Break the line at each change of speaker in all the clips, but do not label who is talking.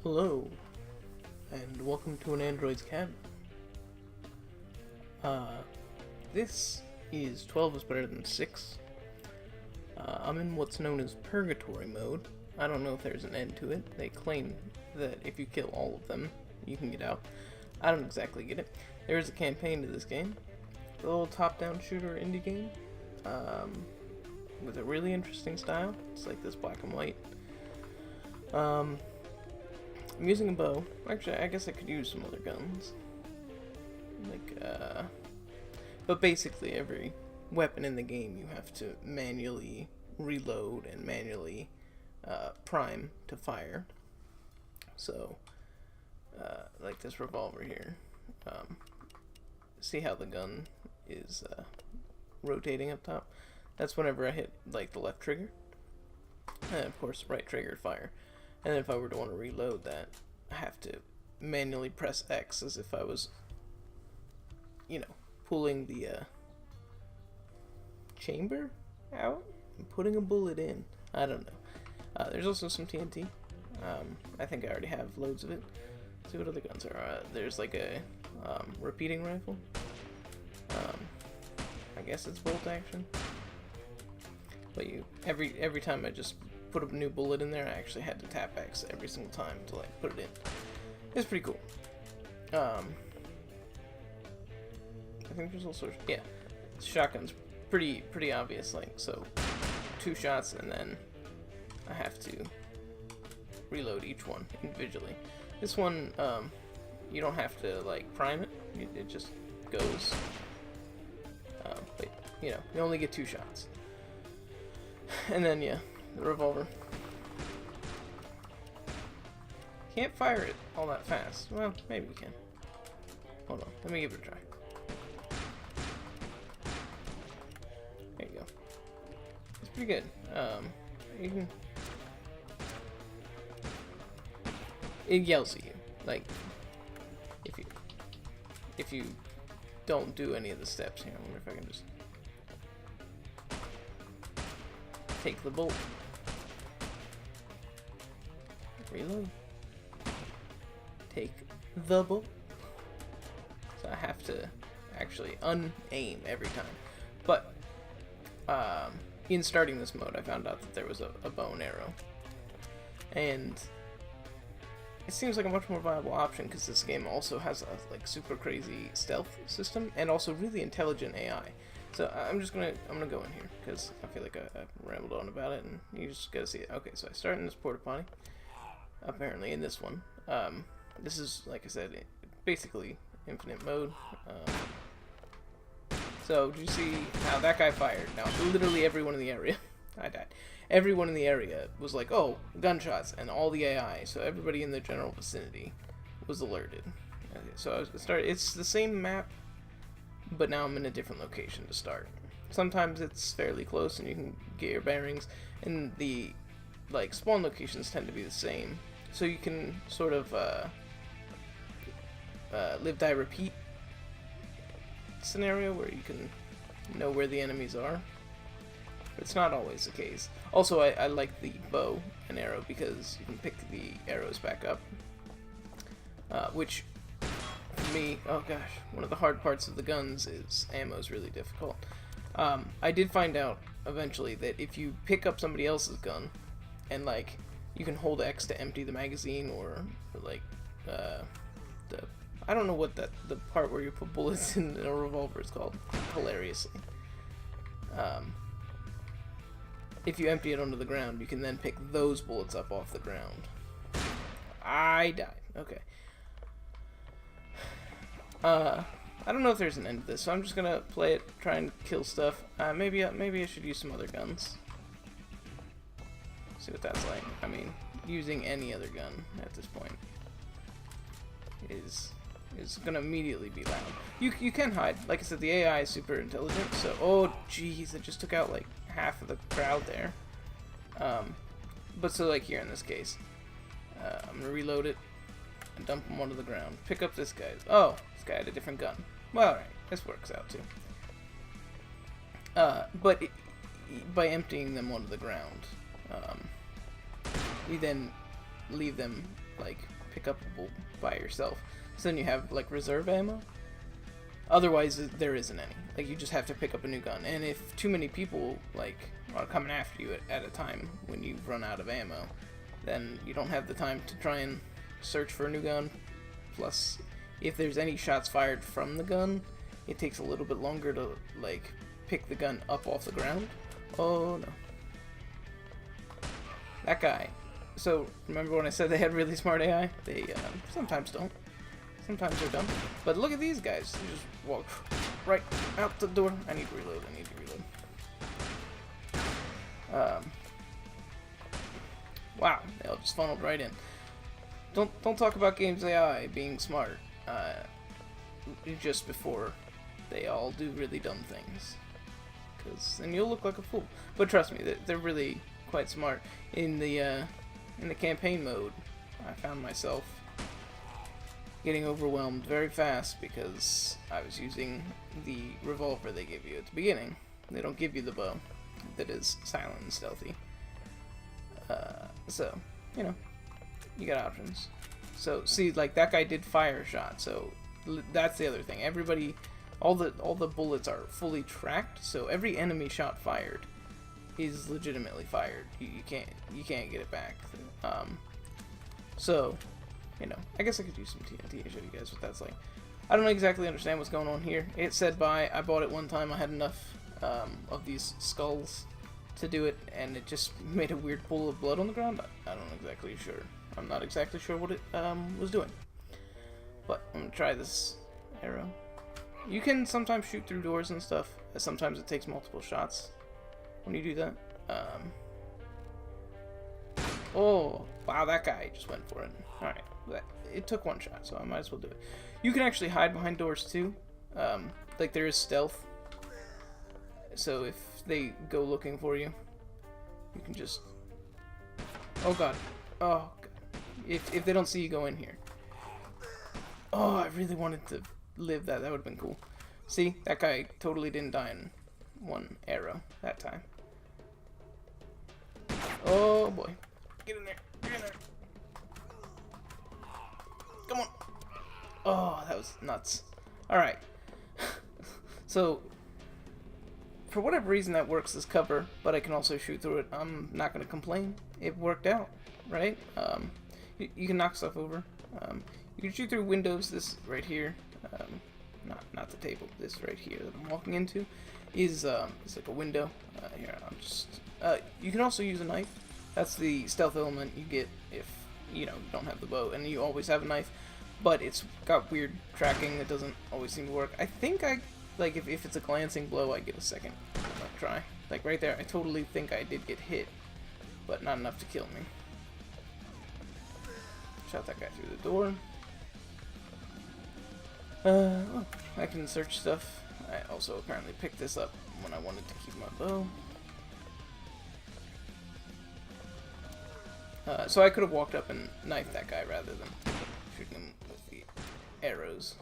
Hello, and welcome to an android's cabin. This is 12 is better than 6. I'm in what's known as Purgatory mode. I don't know if there's an end to it. They claim that if you kill all of them, you can get out. I don't exactly get it. There is a campaign to this game. A little top-down shooter indie game. With a really interesting style. It's like this black and white. I'm using a bow. Actually, I guess I could use some other guns. But basically every weapon in the game you have to manually reload and manually prime to fire. So, like this revolver here. See how the gun is rotating up top? That's whenever I hit like the left trigger. And of course right trigger fire. And if I were to want to reload that, I have to manually press X as if I was, pulling the chamber out and putting a bullet in. I don't know. There's also some TNT. I think I already have loads of it. Let's see what other guns are. There's like a repeating rifle. I guess it's bolt action. But every time I just put a new bullet in there, I actually had to tap X every single time to like put it in. It's pretty cool. I think there's also shotgun's pretty obvious, like, so 2 shots and then I have to reload each one individually. This one you don't have to like prime it, it just goes, but you only get 2 shots. And then the revolver. Can't fire it all that fast. Well, maybe we can. Hold on, let me give it a try. There you go. It's pretty good. You can. It yells at you, like if you don't do any of the steps here. I wonder if I can just take the bolt. Reload. Take the bolt. So I have to actually un-aim every time. But in starting this mode, I found out that there was a bow and arrow. And it seems like a much more viable option because this game also has a like super crazy stealth system and also really intelligent AI. So I'm gonna go in here because I feel like I rambled on about it and you just gotta see it. Okay, so I start in this porta potty. Apparently in this one, this is, like I said, basically infinite mode. So did you see how that guy fired? Now literally everyone in the area, I died. Everyone in the area was like, oh, gunshots, and all the AI. So everybody in the general vicinity was alerted. Okay, so I was it's the same map, but now I'm in a different location to start. Sometimes it's fairly close and you can get your bearings, and the like spawn locations tend to be the same, so you can sort of live, die, repeat scenario where you can know where the enemies are. But it's not always the case. Also, I like the bow and arrow because you can pick the arrows back up, which for me, oh gosh, one of the hard parts of the guns is ammo is really difficult. I did find out eventually that if you pick up somebody else's gun and like you can hold X to empty the magazine, or like I don't know what the part where you put bullets in a revolver is called, hilariously. If you empty it onto the ground, you can then pick those bullets up off the ground. I died. Okay. I don't know if there's an end to this, so I'm just gonna play it, try and kill stuff. Maybe I should use some other guns. See what that's like. I mean, using any other gun at this point is gonna immediately be loud. You can hide. Like I said, the AI is super intelligent, so oh jeez, it just took out like half of the crowd there. But so like here in this case, I'm gonna reload it and dump him onto the ground. Pick up this guy. Oh, this guy had a different gun. Well, alright, this works out too. But by emptying them onto the ground, you then leave them like pick upable by yourself. So then you have like reserve ammo. Otherwise, there isn't any. Like, you just have to pick up a new gun. And if too many people, like, are coming after you at a time when you run out of ammo, then you don't have the time to try and search for a new gun. Plus, if there's any shots fired from the gun, it takes a little bit longer to, like, pick the gun up off the ground. Oh, no. That guy. So, remember when I said they had really smart AI? They sometimes don't. Sometimes they're dumb. But look at these guys. They just walk right out the door. I need to reload. Wow, they all just funneled right in. Don't talk about games AI being smart just before they all do really dumb things, because then you'll look like a fool. But trust me, they're really quite smart. In the campaign mode, I found myself getting overwhelmed very fast because I was using the revolver they give you at the beginning. They don't give you the bow that is silent and stealthy. So, you know, you got options. So, see, like, that guy did fire a shot, so that's the other thing. Everybody, all the bullets are fully tracked, so every enemy shot fired is legitimately fired. You can't get it back. So, you know, I guess I could use some TNT to show you guys what that's like. I don't exactly understand what's going on here. It said I bought it one time, I had enough of these skulls to do it, and it just made a weird pool of blood on the ground. I'm not exactly sure what it was doing. But I'm gonna try this arrow. You can sometimes shoot through doors and stuff. Sometimes it takes multiple shots when you do that. Oh, wow, that guy just went for it. Alright, it took one shot, so I might as well do it. You can actually hide behind doors too. Like, there is stealth. So if they go looking for you, you can just... Oh god. Oh god. If they don't see you go in here. Oh, I really wanted to live that. That would have been cool. See? That guy totally didn't die in one arrow that time. Oh boy. Get in there. Get in there. Come on. Oh, that was nuts. Alright. So, for whatever reason that works as cover, but I can also shoot through it. I'm not going to complain. It worked out, right? You can knock stuff over. You can shoot through windows. This right here, not the table. This right here that I'm walking into is it's like a window. Here, I'll just. You can also use a knife. That's the stealth element you get if you don't have the bow, and you always have a knife. But it's got weird tracking that doesn't always seem to work. I think like if it's a glancing blow, I get a second try. Like right there, I totally think I did get hit, but not enough to kill me. Shot that guy through the door. Oh, I can search stuff. I also apparently picked this up when I wanted to keep my bow. So I could have walked up and knifed that guy rather than shooting him with the arrows.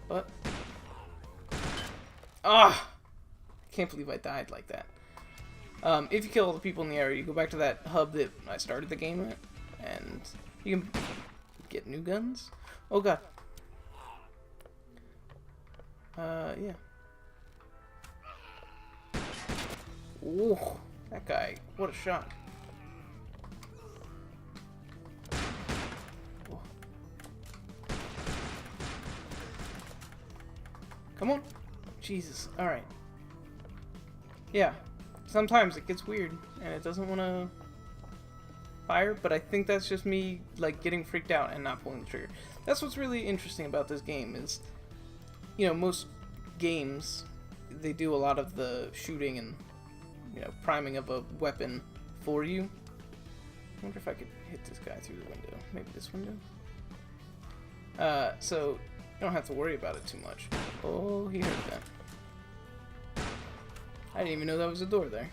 But I can't believe I died like that. If you kill all the people in the area, you go back to that hub that I started the game at, and you can get new guns. Oh god. Yeah. Ooh, that guy, what a shot. Whoa. Come on. Jesus, alright. Yeah, sometimes it gets weird, and it doesn't want to fire, but I think that's just me, like, getting freaked out and not pulling the trigger. That's what's really interesting about this game is, most games, they do a lot of the shooting and, priming of a weapon for you. I wonder if I could hit this guy through the window. Maybe this window? So, you don't have to worry about it too much. Oh, he heard that. I didn't even know that was a door there.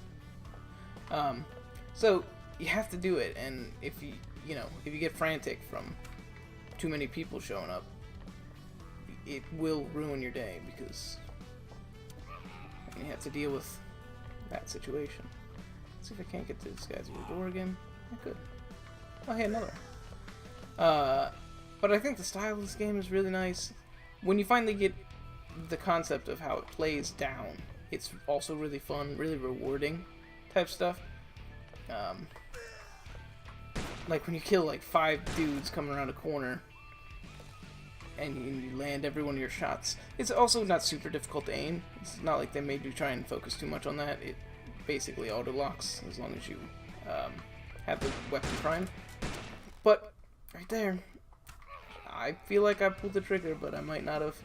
So, you have to do it, and if you get frantic from too many people showing up, it will ruin your day, because you have to deal with that situation. Let's see if I can't get this guy through the door again. I could. Oh, hey, another one. But I think the style of this game is really nice. When you finally get the concept of how it plays down, it's also really fun, really rewarding type stuff. Like when you kill like 5 dudes coming around a corner and you land every one of your shots. It's also not super difficult to aim. It's not like they made you try and focus too much on that. It basically auto-locks as long as you have the weapon primed. But right there, I feel like I pulled the trigger, but I might not have.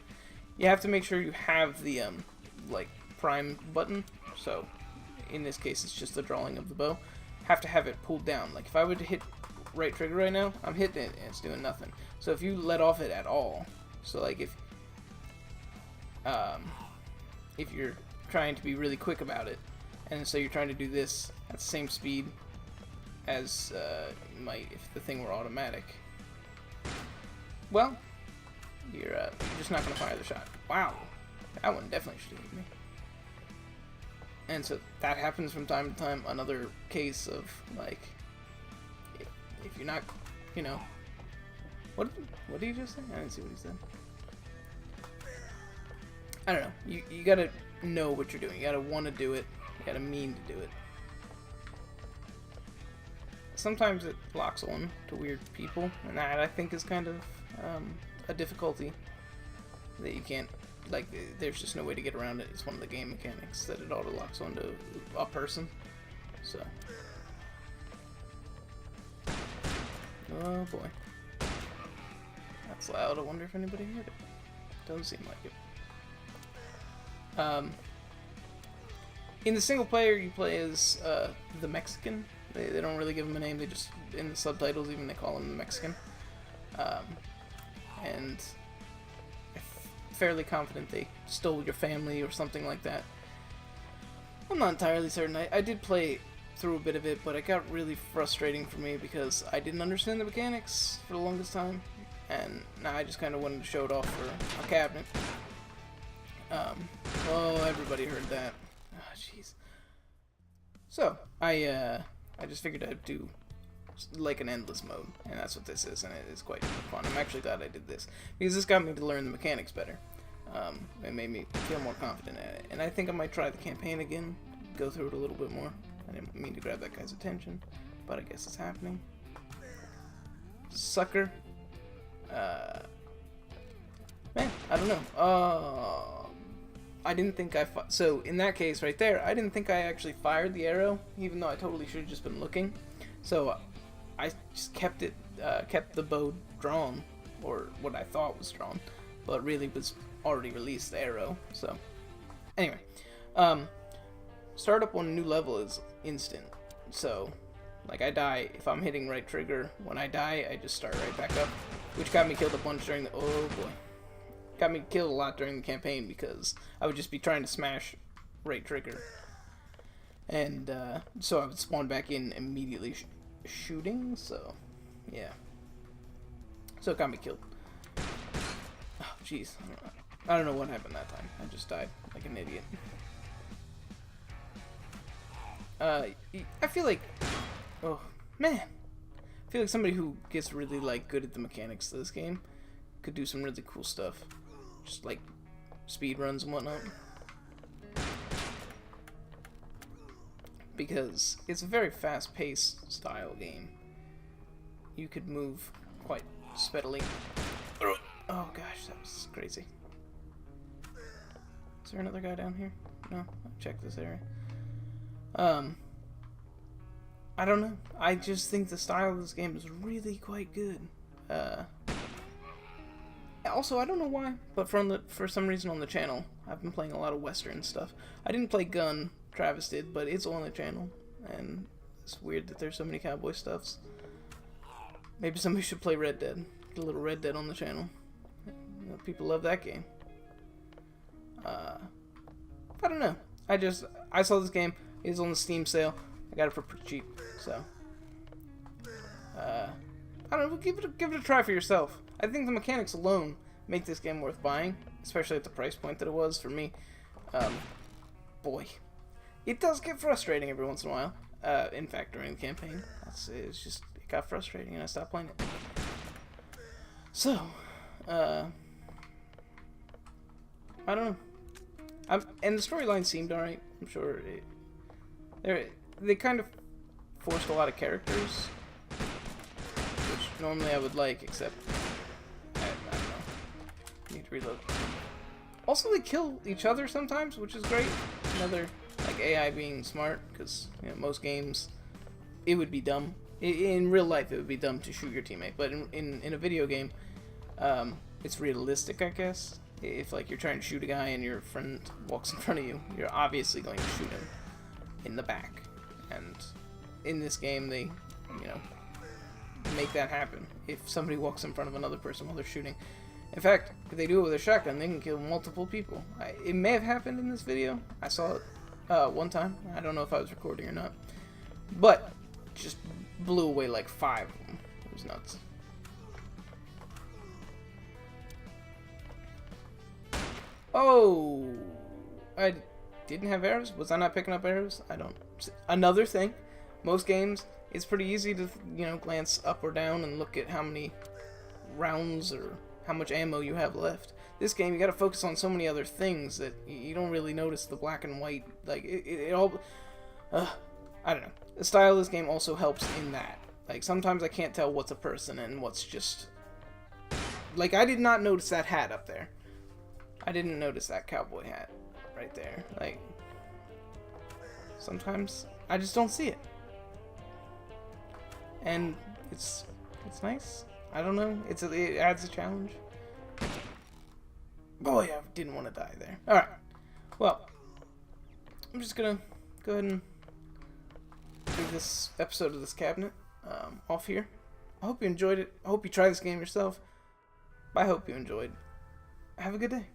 You have to make sure you have the like prime button. So in this case, it's just the drawing of the bow. Have to have it pulled down. Like if I were to hit right trigger right now, I'm hitting it and it's doing nothing. So if you let off it at all, so like if you're trying to be really quick about it, and so you're trying to do this at the same speed as you might if the thing were automatic, well, you're just not going to fire the shot. Wow, that one definitely should have hit me. And so that happens from time to time. Another case of like, if you're not, you know, what did you just say? I didn't see what he said. I don't know. You gotta know what you're doing. You gotta want to do it. You gotta mean to do it. Sometimes it locks on to weird people, and that I think is kind of a difficulty that you can't. Like, there's just no way to get around it. It's one of the game mechanics that it auto locks onto a person. So, oh boy, that's loud. I wonder if anybody heard it. Doesn't seem like it. In the single player, you play as the Mexican. They don't really give him a name. They just, in the subtitles, even they call him the Mexican. And fairly confident they stole your family or something like that. I'm not entirely certain. I did play through a bit of it, but it got really frustrating for me because I didn't understand the mechanics for the longest time, and now I just kind of wanted to show it off for a cabinet. Oh, everybody heard that. Oh, jeez. So, I just figured I'd do like an endless mode, and that's what this is, and it is quite fun. I'm actually glad I did this, because this got me to learn the mechanics better. It made me feel more confident at it, and I think I might try the campaign again, go through it a little bit more. I didn't mean to grab that guy's attention, but I guess it's happening. Sucker. Man, I don't know. I didn't think so in that case right there, I didn't think I actually fired the arrow, even though I totally should have just been looking. So I just kept the bow drawn, or what I thought was drawn, but really was already released the arrow. So anyway, startup on a new level is instant. So like I die, if I'm hitting right trigger, when I die, I just start right back up, which got me killed a bunch during the, oh boy, got me killed a lot during the campaign because I would just be trying to smash right trigger, and so I would spawn back in immediately shooting. So yeah, so it got me killed. Oh jeez, I don't know what happened that time. I just died like an idiot. I feel like, oh man, I feel like somebody who gets really like good at the mechanics of this game could do some really cool stuff, just like speed runs and whatnot, because it's a very fast-paced style game. You could move quite speedily. Oh gosh, that was crazy. Is there another guy down here? No, I'll check this area. I don't know. I just think the style of this game is really quite good. Also, I don't know why, but for some reason on the channel, I've been playing a lot of Western stuff. I didn't play Gun, Travis did, but it's on the channel, and it's weird that there's so many cowboy stuffs. Maybe somebody should play Red Dead. Get a little Red Dead on the channel. You know, people love that game. I don't know. I saw this game. It was on the Steam sale. I got it for pretty cheap, so I don't know. Give it a try for yourself. I think the mechanics alone make this game worth buying, especially at the price point that it was for me. Boy, it does get frustrating every once in a while. In fact, during the campaign, it got frustrating and I stopped playing it. So, I don't know. And the storyline seemed alright. I'm sure they kind of forced a lot of characters, which normally I would like, except I don't know. Need to reload. Also, they kill each other sometimes, which is great. Another like AI being smart, because most games it would be dumb. In real life, it would be dumb to shoot your teammate, but in a video game, it's realistic, I guess. If like you're trying to shoot a guy and your friend walks in front of you, you're obviously going to shoot him in the back. And in this game, they, make that happen. If somebody walks in front of another person while they're shooting. In fact, if they do it with a shotgun, they can kill multiple people. It may have happened in this video. I saw it one time. I don't know if I was recording or not. But just blew away like 5 of them. It was nuts. Oh, I didn't have arrows? Was I not picking up arrows? I don't. Another thing, most games, it's pretty easy to, glance up or down and look at how many rounds or how much ammo you have left. This game, you gotta focus on so many other things that you don't really notice the black and white. Like, it all... I don't know. The style of this game also helps in that. Like, sometimes I can't tell what's a person and what's just... Like, I did not notice that hat up there. I didn't notice that cowboy hat right there. Like, sometimes I just don't see it. And it's nice. I don't know. It adds a challenge. Boy, I didn't want to die there. Alright. Well, I'm just gonna go ahead and leave this episode of this cabinet off here. I hope you enjoyed it. I hope you try this game yourself. I hope you enjoyed. Have a good day.